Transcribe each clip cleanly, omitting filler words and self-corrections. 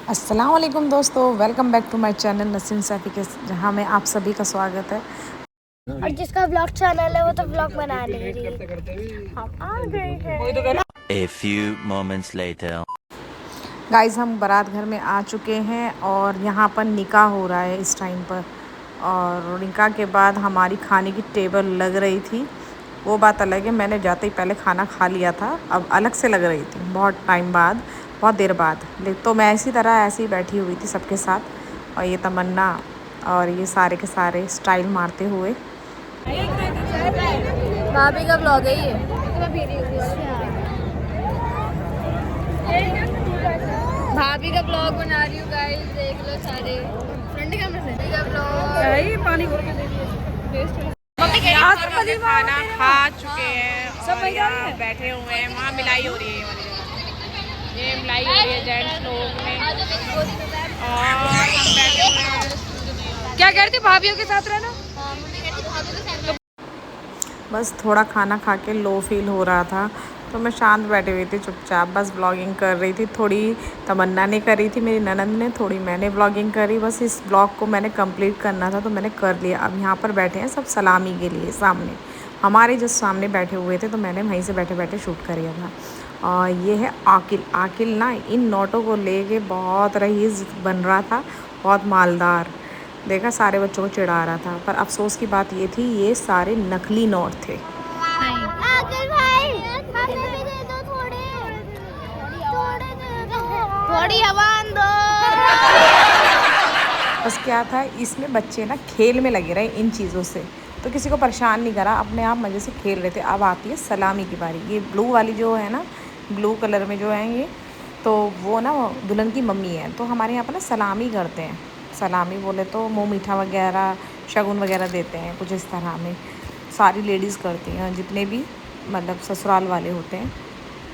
अस्सलाम वालेकुम दोस्तों, welcome back to my channel Naseem Saifi के, जहाँ में आप सभी का स्वागत है। और जिसका व्लॉग चैनल है वो तो व्लॉग बना ले रही है। हम आ गए हैं। A few moments later. Guys, हम बारात घर में आ चुके हैं और यहाँ पर निकाह हो रहा है इस टाइम पर। और निकाह के बाद हमारी खाने की टेबल लग रही थी, वो बात अलग है। मैंने जाते ही पहले खाना खा लिया था, अब अलग से लग रही थी बहुत टाइम बाद, बहुत देर बाद। तो मैं इसी तरह ऐसे ही बैठी हुई थी सबके साथ, और ये तमन्ना और ये सारे के सारे स्टाइल मारते हुए। भाभी का व्लॉग है ये। भाभी का ब्लॉग बना रही हूँ गाइस, देख लो सारे। फ्रंट कैमरा से का ब्लॉग। ये पानी भर के देखिए। खाना खा चुके हैं और यहाँ बैठे हुए हैं। वहाँ मिलाई हो रही है, ये मिलाई हो रही है जेंट्स लोग में, और हम बैठे हुए हैं। क्या कह रही थी भाभीयों के साथ रहना? बस थोड़ा खाना खा के लो फील हो रहा था, तो मैं शांत बैठी हुई थी चुपचाप, बस व्लॉगिंग कर रही थी। थोड़ी तमन्ना ने करी थी, मेरी ननद ने, थोड़ी मैंने व्लॉगिंग करी। बस इस ब्लॉग को मैंने कंप्लीट करना था तो मैंने कर लिया। अब यहाँ पर बैठे हैं सब सलामी के लिए, सामने हमारे जो सामने बैठे हुए थे, तो मैंने वहीं से बैठे बैठे शूट कर लिया था। और ये है आकिल। आकिल ना इन नोटों को लेके बहुत रईस बन रहा था, बहुत मालदार। देखा, सारे बच्चों को चिढ़ा रहा था, पर अफसोस की बात ये थी ये सारे नकली नोट थे। थोड़ी हवा दो। बस क्या था, इसमें बच्चे ना खेल में लगे रहे इन चीज़ों से, तो किसी को परेशान नहीं करा, अपने आप मज़े से खेल रहे थे। अब आती है सलामी की बारी। ये ब्लू वाली जो है ना, ब्लू कलर में जो है ये, तो वो ना दुल्हन की मम्मी है। तो हमारे यहाँ पर ना सलामी करते हैं। सलामी बोले तो मुँह मीठा वगैरह, शगुन वगैरह देते हैं, कुछ इस तरह में सारी लेडीज़ करती हैं, जितने भी मतलब ससुराल वाले होते हैं।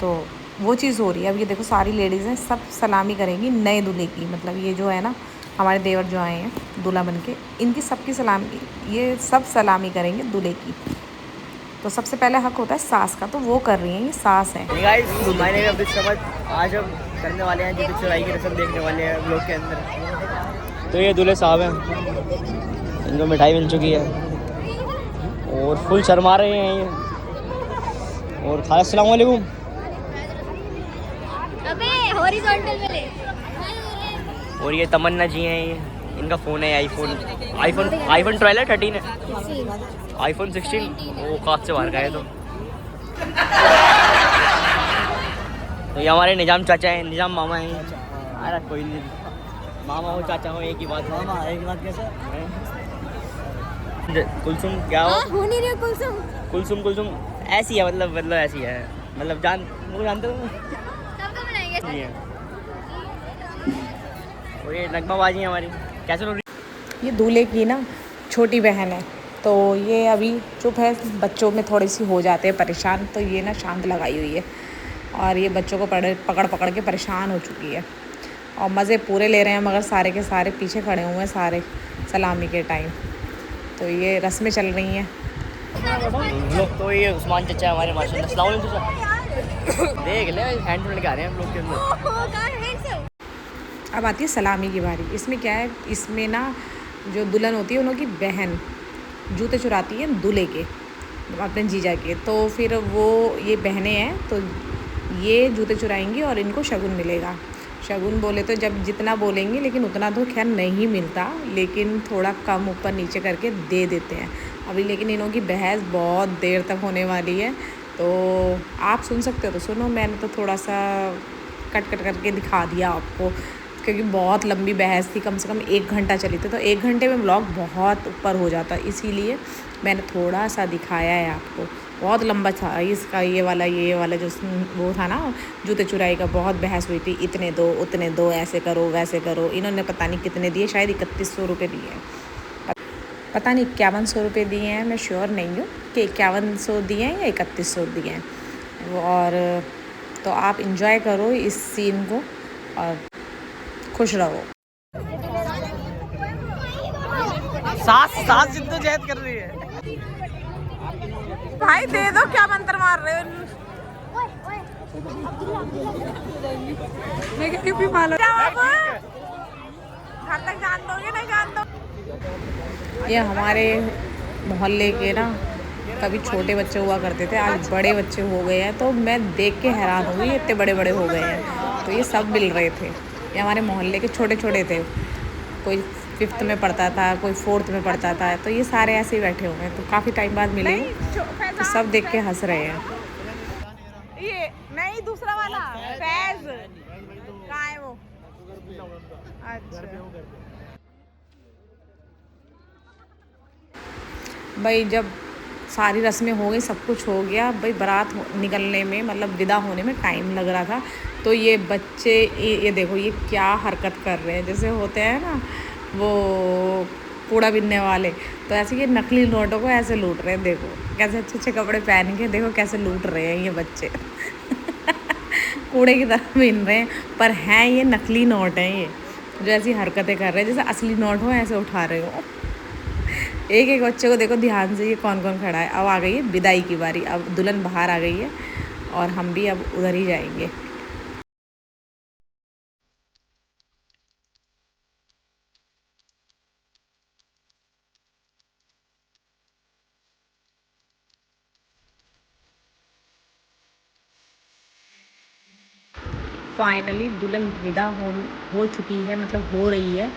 तो वो चीज़ हो रही है। अब ये देखो, सारी लेडीज़ हैं, सब सलामी करेंगी नए दूल्हे की। मतलब ये जो है ना, हमारे देवर जो आए हैं दूल्हा बन के, इनकी सबकी सलामी, ये सब सलामी करेंगे दूल्हे की। तो सबसे पहले हक होता है सास का, तो वो कर रही हैं, ये सास हैं। आज हम करने वाले हैं जूते चुराई की रस्म, देखने वाले हैं ब्लॉग के अंदर। तो ये दूल्हे साहब हैं, इनको मिठाई मिल चुकी है और फुल शर्मा रहे हैं ये। और खाला अस्सलाम वालेकुम। अबे हॉरिजॉन्टल में ले। और ये तमन्ना जी हैं, ये इनका फ़ोन है आईफोन 12 है, 13 है, आईफोन 16। वो काट से बाहर गए तो ये हमारे निजाम चाचा हैं, निजाम मामा हैं। अरे कोई नहीं, मामा हो चाचा हो एक ही बात। मामा एक बात कैसे? कुलसुम क्या हो? हो नहीं रही कुलसुम। कुलसुम ऐसी है, मतलब ऐसी है, मतलब जानते हो? सबको बनाएंगे। और ये नगमाबाजी है हमारी। कैसे लोग? ये दूल्हे की ना छोटी बहन है, तो ये अभी चुप है। बच्चों में थोड़ी सी हो जाते हैं परेशान, तो ये ना शांत लगाई हुई है, और ये बच्चों को पकड़ पकड़ के परेशान हो चुकी है। और मज़े पूरे ले रहे हैं, मगर सारे के सारे पीछे खड़े हुए हैं सारे सलामी के टाइम। तो ये रस्में चल रही हैं। लोग तो ये उस्मान चाचा हमारे, माशाल्लाह। अस्सलाम वालेकुम चाचा। देख ले, हैंड में लगा रहे हैं हम लोग के अंदर। अब आती है सलामी की बारी। इसमें क्या है, इसमें ना जो दुल्हन होती है उनकी बहन जूते चुराती है दूल्हे के, अपने जीजा के। तो फिर वो ये बहनें हैं, तो ये जूते चुराएंगी और इनको शगुन मिलेगा। शगुन बोले तो जब जितना बोलेंगे, लेकिन उतना तो खैर नहीं मिलता, लेकिन थोड़ा कम ऊपर नीचे करके दे देते हैं अभी। लेकिन इनों की बहस बहुत देर तक होने वाली है, तो आप सुन सकते हो तो सुनो। मैंने तो थोड़ा सा कट करके दिखा दिया आपको, क्योंकि बहुत लंबी बहस थी, कम से कम 1 घंटा चली थी। तो 1 घंटे में व्लॉग बहुत ऊपर हो जाता, इसीलिए मैंने थोड़ा सा दिखाया है आपको। बहुत लंबा था इसका, ये वाला जो वो था ना जूते चुराई का, बहुत बहस हुई थी। इतने दो, उतने दो, ऐसे करो वैसे करो। इन्होंने पता नहीं कितने दिए, शायद 3100 रुपये दिए हैं, पता नहीं 5100 रुपये दिए हैं। मैं श्योर नहीं हूँ कि 5100 दिए हैं या 3100 दिए हैं। और तो आप इंजॉय करो इस सीन को और खुश रहो। सास जिद्दोजहद कर रही है। भाई दे दो, क्या मंत्र मार रहे हो? मैं क्यों भी मालूम घर तक जान दोगे नहीं जान दो। ये हमारे मोहल्ले के ना कभी छोटे बच्चे हुआ करते थे, आज बड़े बच्चे हो गए हैं, तो मैं देख के हैरान हुई इतने बड़े बड़े हो गए हैं। तो ये सब मिल रहे थे, ये हमारे मोहल्ले के छोटे छोटे थे, कोई 5th में पढ़ता था, कोई 4th में पढ़ता था, तो ये सारे ऐसे ही बैठे हुए हैं। तो काफ़ी टाइम बाद मिले, तो सब देख के हंस रहे हैं। ये नहीं, दूसरा वाला फैज कहाँ है वो? अच्छा भाई, जब सारी रस्में हो गई, सब कुछ हो गया भाई, बारात निकलने में मतलब विदा होने में टाइम लग रहा था। तो ये बच्चे ये देखो ये क्या हरकत कर रहे हैं, जैसे होते हैं ना वो कूड़ा बिनने वाले, तो ऐसे ये नकली नोटों को ऐसे लूट रहे हैं। देखो कैसे अच्छे अच्छे कपड़े पहन के, देखो कैसे लूट रहे हैं ये बच्चे कूड़े की तरह बिन रहे हैं, पर हैं ये नकली नोट हैं, ये जो ऐसी हरकतें कर रहे हैं जैसे असली नोट हो ऐसे उठा रहे हो। एक एक बच्चे को देखो ध्यान से, ये कौन कौन खड़ा है। अब आ गई है विदाई की बारी, अब दुल्हन बाहर आ गई है और हम भी अब उधर ही जाएंगे। फाइनली दुल्हन विदा हो चुकी है, मतलब हो रही है,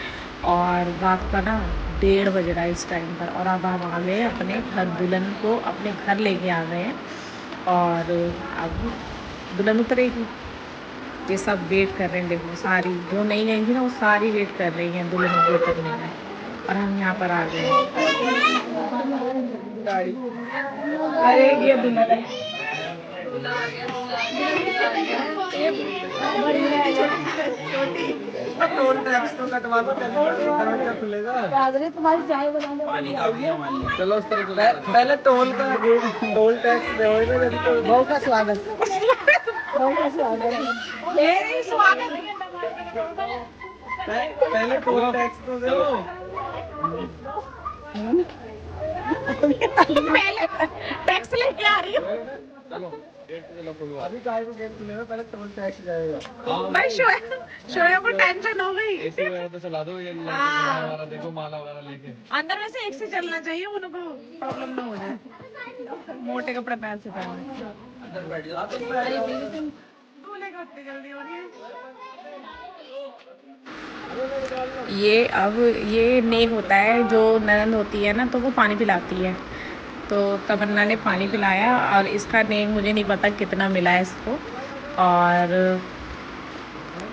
और रात का ना 1:30 बज रहा है इस टाइम पर। और अब हम आ गए अपने घर, दुल्हन को अपने घर लेके आ गए हैं और अब दुल्हन उतरेगी। ये सब वेट कर रहे हैं, देखो सारी जो नहीं गई थी ना वो सारी वेट कर रही हैं दुल्हन को उतरने में, और हम यहाँ पर आ गए हैं। अरे ये दुल्हन है, तुम्हारी चाय बनाने वाली चलो पहले टोल टैक्स दो, बहुत का स्वागत, बहुत का स्वागत, पहले टोल टैक्स तो दो, पहले टैक्स लेके आ रही हूँ। अभी गाय को गेट खुलेगा, पहले टोल टैक्स जाएगा। भाई शोएब को टेंशन हो गई, इसी वजह से चला दो ये हमारा, देखो माला वगैरह लेके अंदर में से एक से चलना चाहिए, उनको प्रॉब्लम ना हो जाए, मोटे कपड़े पहन से पहनना। अंदर बैठ जाओ, दूल्हे को इतनी जल्दी हो रही है। ये अब ये नेक होता है, जो ननद होती है ना तो वो पानी पिलाती है, तो तमन्ना ने पानी पिलाया, और इसका नेक मुझे नहीं पता कितना मिला है इसको। और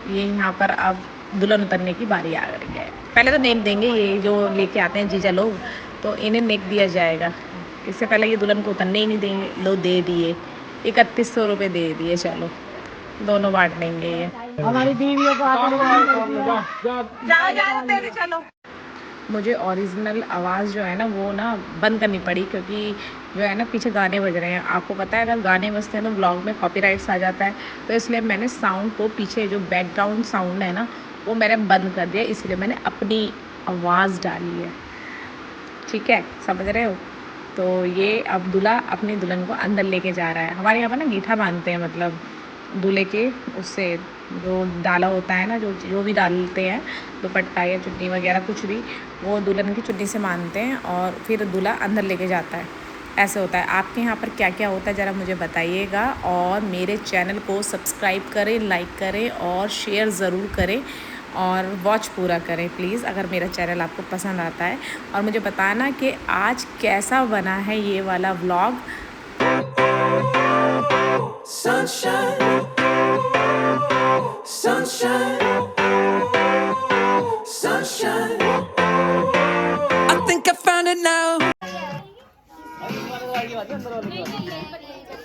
ये यहाँ पर अब दुल्हन उतरने की बारी आ गई है। पहले तो नेक देंगे ये जो लेके आते हैं जीजा लोग, तो इन्हें नेक दिया जाएगा। इससे पहले ये दुल्हन को उतरने ही नहीं देंगे, लो दे दिए 3100 रुपये दे दिए, चलो दोनों बांट लेंगे ये। हमारी बीवियों को चलो। मुझे ओरिजिनल आवाज़ जो है ना वो ना बंद करनी पड़ी, क्योंकि जो है ना पीछे गाने बज रहे हैं। आपको पता है अगर गाने बजते हैं तो व्लॉग में कॉपीराइट्स आ जाता है, तो इसलिए मैंने साउंड को, पीछे जो बैकग्राउंड साउंड है ना वो मैंने बंद कर दिया, इसलिए मैंने अपनी आवाज़ डाली है, ठीक है, समझ रहे हो। तो ये अब दूल्हा अपनी दुल्हन को अंदर लेके जा रहा है। हमारे यहाँ पर ना गीठा बांधते हैं, मतलब दूल्हे के उससे जो डाला होता है ना, जो भी डालते हैं दुपट्टा या चुन्नी वगैरह कुछ भी, वो दुल्हन की चुन्नी से बांधते हैं और फिर दूल्हा अंदर लेके जाता है। ऐसे होता है। आपके यहाँ पर क्या क्या होता है ज़रा मुझे बताइएगा, और मेरे चैनल को सब्सक्राइब करें, लाइक करें और शेयर ज़रूर करें, और वॉच पूरा करें प्लीज़ अगर मेरा चैनल आपको पसंद आता है। और मुझे बताना कि आज कैसा बना है ये वाला vlog. Sunshine, sunshine, sunshine. I think I found it now.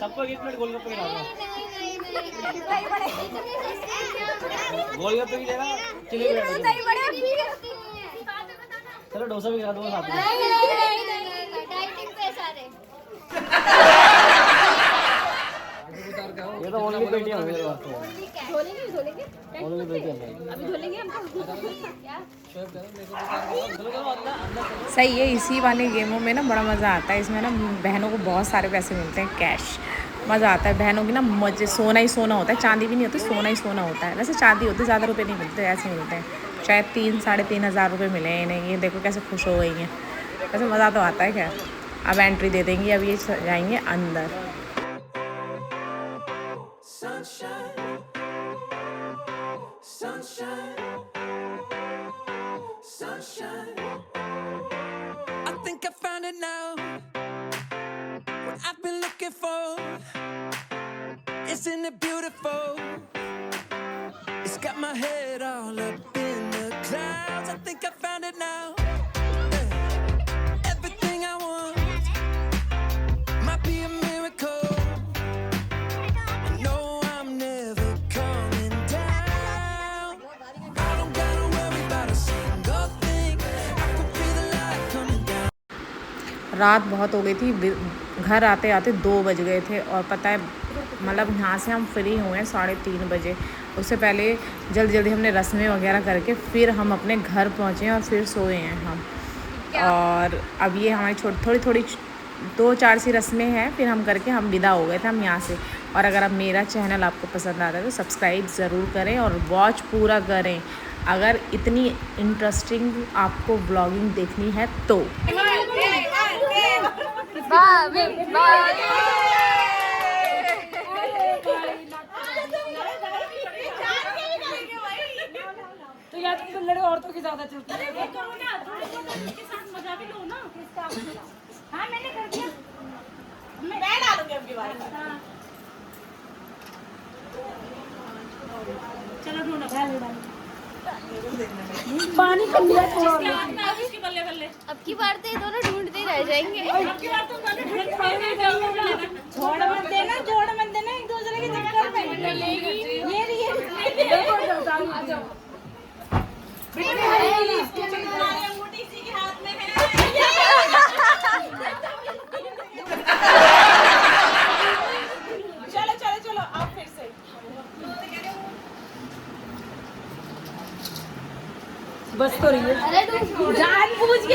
सबको 1 मिनट गोलगप्पे खिलाओ। गोलगप्पे भी देना, चिली भी देना। चलो डोसा भी खिला दो साथ में। डाइटिंग पे सारे। ये तो ओनली पेटी है मेरे पास। धोलेंगे ओनली पेटी है अभी धोलेंगे हम क्या। सही है। इसी वाले गेमों में ना बड़ा मज़ा आता है। इसमें ना बहनों को बहुत सारे पैसे मिलते हैं, कैश, मज़ा आता है। बहनों की ना मजे, सोना ही सोना होता है, चांदी भी नहीं होती, सोना ही सोना होता है। वैसे चांदी होती, ज़्यादा रुपए नहीं मिलते, ऐसे मिलते हैं। शायद 3-3,500 रुपये मिले हैं इन्हें। ये देखो कैसे खुश हो गई हैं, वैसे मज़ा तो आता है। खैर अब एंट्री दे देंगी, अब ये जाएंगे अंदर। Isn't it beautiful? It's got my head all up in the clouds. I think I found it now. Everything I want might be a miracle. No, I'm never coming down. I don't gotta worry about a single thing. I can feel the light coming down. रात बहुत हो गई थी, घर आते आते 2 बज गए थे। और पता है मतलब यहाँ से हम फ्री हुए हैं 3:30 बजे। उससे पहले जल्दी हमने रस्में वगैरह करके फिर हम अपने घर पहुँचे और फिर सोए हैं हम। और अब ये हमारी थोड़ी 2-4 सी रस्में हैं, फिर हम करके हम विदा हो गए थे हम यहाँ से। और अगर अब मेरा चैनल आपको पसंद आता है तो सब्सक्राइब ज़रूर करें और वॉच पूरा करें, अगर इतनी इंटरेस्टिंग आपको ब्लॉगिंग देखनी है तो। तो यार तुम लड़े औरतों की ज्यादा चलती है। अरे करो ना, के साथ मजा भी लो ना। हाँ मैंने कर दिया, मैं डालूंगी आपकी बात। चलो ढूंढो, पानी कम दिया थोड़ा। बल्ले बल्ले अब की बार तो ये दोनों ढूंढते ही रह जाएंगे। अब की बार तुम दोनों छोड़ मत देना एक दूसरे के चक्कर में। ये आ जाओ। अंगूठी इसी के हाथ में है। चलो आप फिर से बस तो रही है। जान पूछ के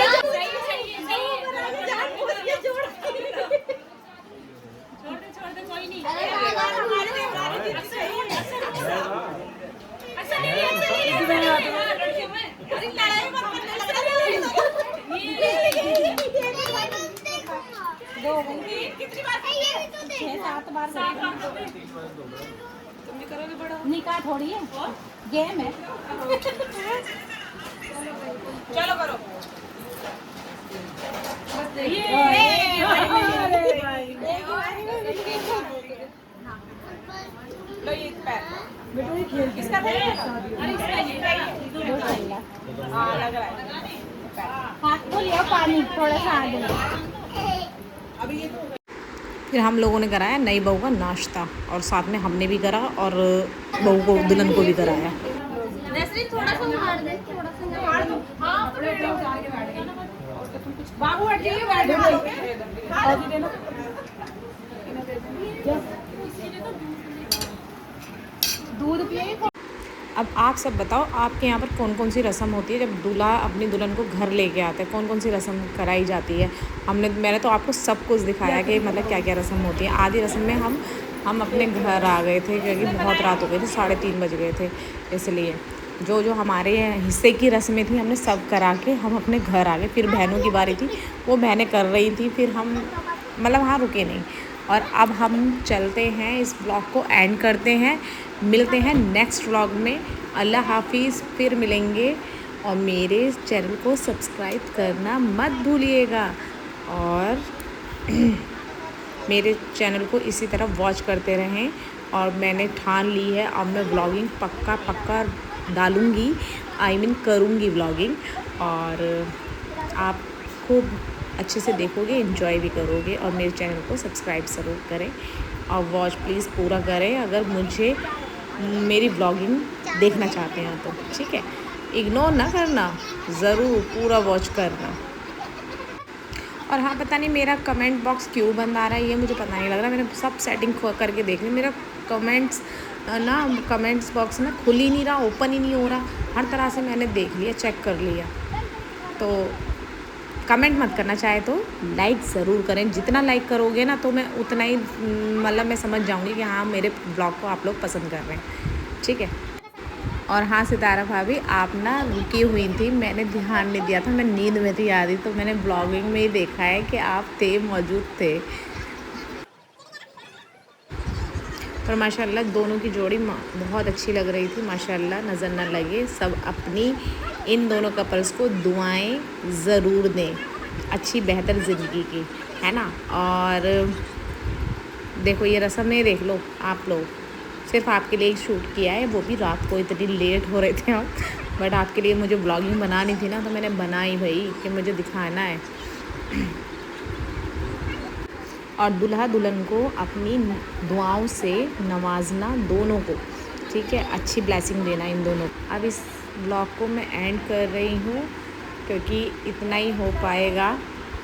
छोड़ दे कोई नहीं। कितनी बार 6-7 बार निकाह थोड़ी है, गेम है। चलो करो। लो ये बेटो ये खेल किसका था? अरे इसका ये हाँ लग रहा है। हाथ को लिया पानी थोड़ा सा आगे। अभी ये फिर हम लोगों ने कराया नई बहू का नाश्ता, और साथ में हमने भी करा और बहू को दुल्हन को भी कराया। थोड़ा सा उखाड़ दे, थोड़ा सा उखाड़ दो। हाँ बाबू हट जाइए, दूध पिए। अब आप सब बताओ, आपके यहाँ पर कौन कौन सी रस्म होती है जब दूल्हा अपनी दुल्हन को घर लेके आता है? कौन कौन सी रस्म कराई जाती है? मैंने तो आपको सब कुछ दिखाया कि मतलब क्या क्या रस्म होती है। आधी रस्म में हम अपने घर आ गए थे क्योंकि बहुत रात हो गई थी, 3:30 बज गए थे। इसलिए जो हमारे हिस्से की रस्में थी हमने सब करा के हम अपने घर आ गए। फिर बहनों की बारी थी, वो बहनें कर रही थी, फिर हम मतलब वहाँ रुके नहीं। और अब हम चलते हैं, इस ब्लॉग को एंड करते हैं। मिलते हैं नेक्स्ट व्लॉग में। अल्लाह हाफिज़, फिर मिलेंगे। और मेरे चैनल को सब्सक्राइब करना मत भूलिएगा, और मेरे चैनल को इसी तरह वॉच करते रहें। और मैंने ठान ली है, अब मैं व्लॉगिंग पक्का डालूँगी, करूँगी व्लॉगिंग। और आप खूब अच्छे से देखोगे, एंजॉय भी करोगे। और मेरे चैनल को सब्सक्राइब ज़रूर करें और वॉच प्लीज़ पूरा करें, अगर मुझे मेरी व्लॉगिंग देखना चाहते हैं तो। ठीक है, इग्नोर ना करना, ज़रूर पूरा वॉच करना। और हाँ, पता नहीं मेरा कमेंट बॉक्स क्यों बंद आ रहा है, ये मुझे पता नहीं लग रहा। मैंने सब सेटिंग करके देख ली, मेरा कमेंट्स बॉक्स ना खुल ही नहीं रहा, ओपन ही नहीं हो रहा। हर तरह से मैंने देख लिया, चेक कर लिया। तो कमेंट मत करना, चाहे तो लाइक ज़रूर करें। जितना लाइक करोगे ना तो मैं उतना ही मतलब मैं समझ जाऊंगी कि हाँ मेरे ब्लॉग को आप लोग पसंद कर रहे हैं। ठीक है, और हाँ सितारा भाभी, आप ना रुकी हुई थी, मैंने ध्यान नहीं दिया था, मैं नींद में थी आधी, तो मैंने ब्लॉगिंग में ही देखा है कि आप मौजूद थे। पर माशाल्लाह दोनों की जोड़ी बहुत अच्छी लग रही थी, माशाल्लाह नज़र न लगे। सब अपनी इन दोनों कपल्स को दुआएं ज़रूर दें, अच्छी बेहतर ज़िंदगी की, है ना। और देखो ये रस्म में देख लो आप लोग, सिर्फ आपके लिए शूट किया है, वो भी रात को, इतनी लेट हो रहे थे आप, बट आपके लिए मुझे ब्लॉगिंग बनानी थी ना, तो मैंने बनाई भाई कि मुझे दिखाना है। और दूल्हा दुल्हन को अपनी दुआओं से नवाजना दोनों को, ठीक है, अच्छी ब्लेसिंग देना इन दोनों को। अब इस ब्लॉग को मैं एंड कर रही हूँ क्योंकि इतना ही हो पाएगा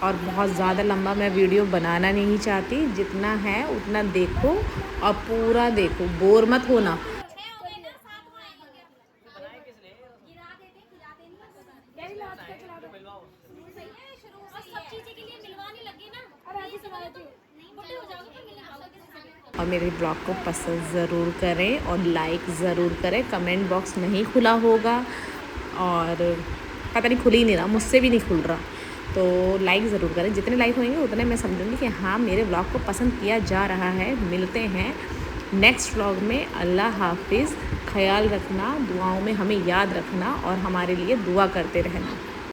और बहुत ज़्यादा लंबा मैं वीडियो बनाना नहीं चाहती। जितना है उतना देखो और पूरा देखो, बोर मत होना। और मेरे ब्लॉग को पसंद ज़रूर करें और लाइक ज़रूर करें। कमेंट बॉक्स नहीं खुला होगा और पता नहीं खुल ही नहीं रहा, मुझसे भी नहीं खुल रहा, तो लाइक ज़रूर करें। जितने लाइक होंगे उतने मैं समझूंगी कि हाँ मेरे ब्लॉग को पसंद किया जा रहा है। मिलते हैं नेक्स्ट व्लॉग में। अल्लाह हाफिज़। ख्याल रखना, दुआओं में हमें याद रखना और हमारे लिए दुआ करते रहना।